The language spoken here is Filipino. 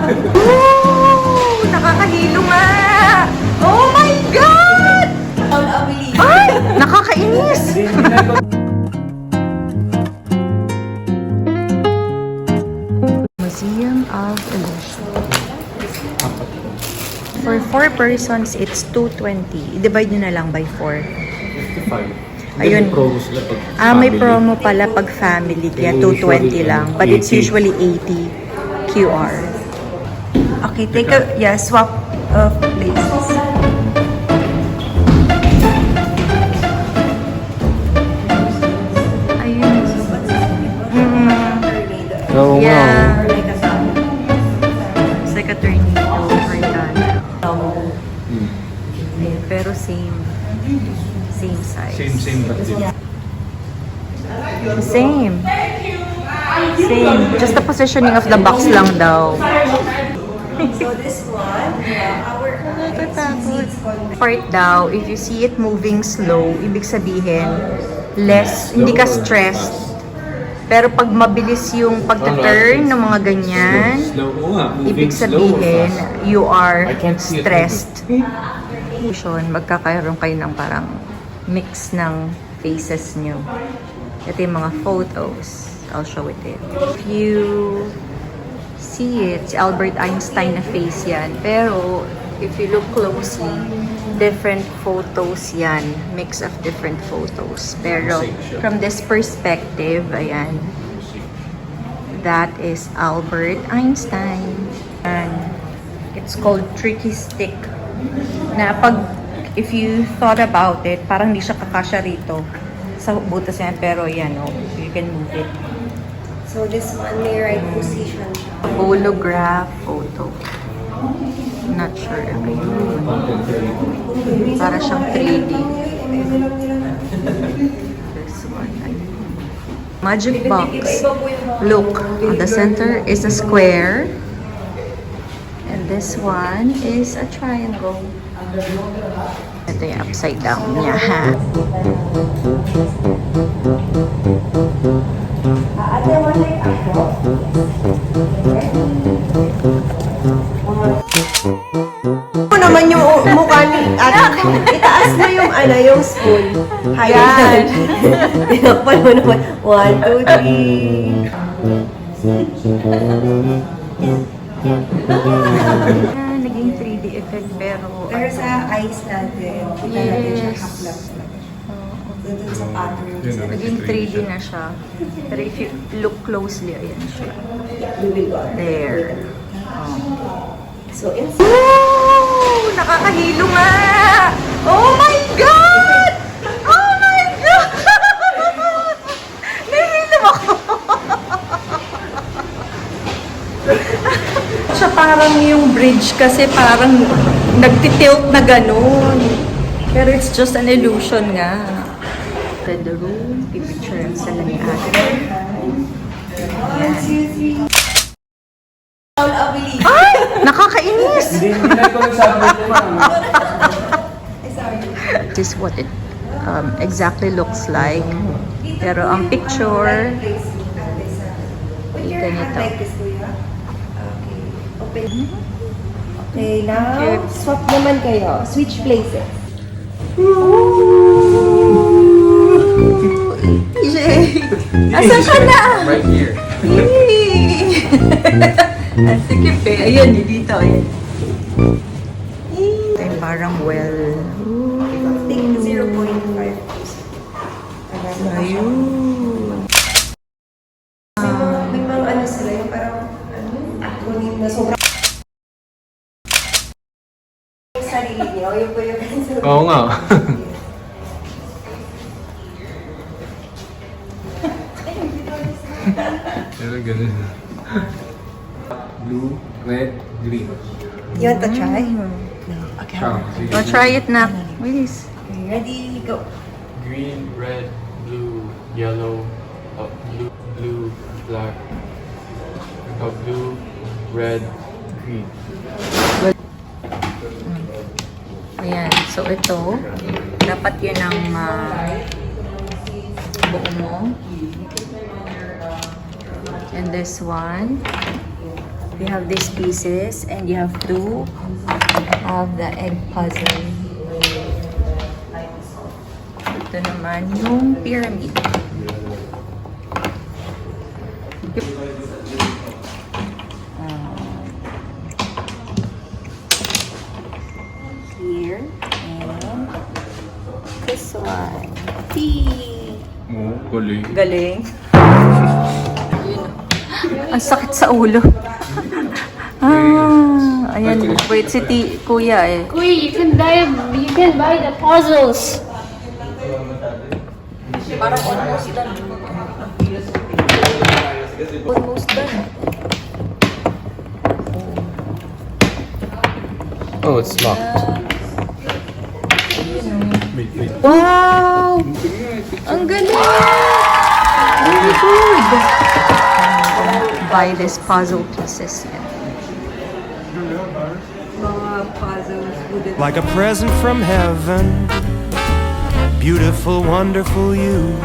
Ooh! Nakakahilo nga! Oh my God! Ay! Nakakainis! Museum of Illusion. For 4 persons, it's 220. I-divide nyo na lang by 4. 55. Ayun. May Family. promo pala pag family, kaya 220 lang. But it's 80. usually 80 QR. Okay, take a, swap of places. Ayun. Oo nga. Yeah. It's like a tornado or that. Ayun, pero same size. Same but different. Same. Just the positioning of the box lang daw. So this one, our Part daw, if you see it moving slow, ibig sabihin, hindi ka stressed. Pero pag mabilis yung pag-turn ng mga ganyan, Slow mo nga. Moving ibig slow or sabihin, fast? you are I can't see it. stressed. Magkakaroon kayo ng parang mix ng faces nyo. Ito yung mga photos. I'll show it in. If you see it, si Albert Einstein na face yan. Pero, if you look closely, different photos yan. Mix of different photos. Pero, from this perspective, ayan. That is Albert Einstein. And it's called tricky stick. Na if you thought about it, parang hindi siya kakasya rito sa butas yan. Pero yan, you can move it. So this one may right position siya. Holograph photo. Not sure if para siyang 3D. This one. Magic box. Look, on the center is a square. And this one is a triangle. Ito yung upside down niya, ha? Ito naman yung mukha ni ate. Itaas mo yung yung spoon. Higher. Tinakpan mo naman. 1, 2, 3. Naging 3D effect pero Pero sa eyes natin, kita natin siya Yes. haplap. Doon sa pattern. naging 3D na siya. Pero if you look closely, ayan siya. We will go. There. So inside. Ooh! Nakakahilo nga! Oh my God! Oh my God! Nahihilo ako! Siya parang yung bridge kasi parang nagtitilt na ganun. Pero it's just an illusion nga. The room, pipicture ang sala ni ate. Ay! Nakakainis! This is what it exactly looks like. Pero ang picture, Put your hand ganito. like this, kuya. Okay. Open. Okay, now, swap naman kayo. Switch places. Asan ka na? Right here. Ang sikip eh. Ayun, dito. Ayan. Ito yung parang well. Take 0.5. Ayun. May mga ano sila, yung parang, kunin na sobrang yung sarili niyo, yung po yung Oo nga. Pero ganun. Blue, red, green. You want to try? Okay. Oh, try it na. Please. Ready, go. Green, red, blue, yellow, blue, black, blue, red, green. Ayan. So, ito. Dapat yun ang buo mo. And this one. You have these pieces and you have to have the egg puzzle. Ito naman yung pyramid. Here and this one. Tea. Oh, galing. Galing. Yun. Ang sakit sa ulo. Ayan. Wait, si Kuya eh. Kuya, you can buy the puzzles. Parang almost done. Almost done. Oh, it's locked. Wow! Ang galing! Very good! Buy this puzzle pieces. Mga puzzles. Like a present from heaven, beautiful, wonderful you.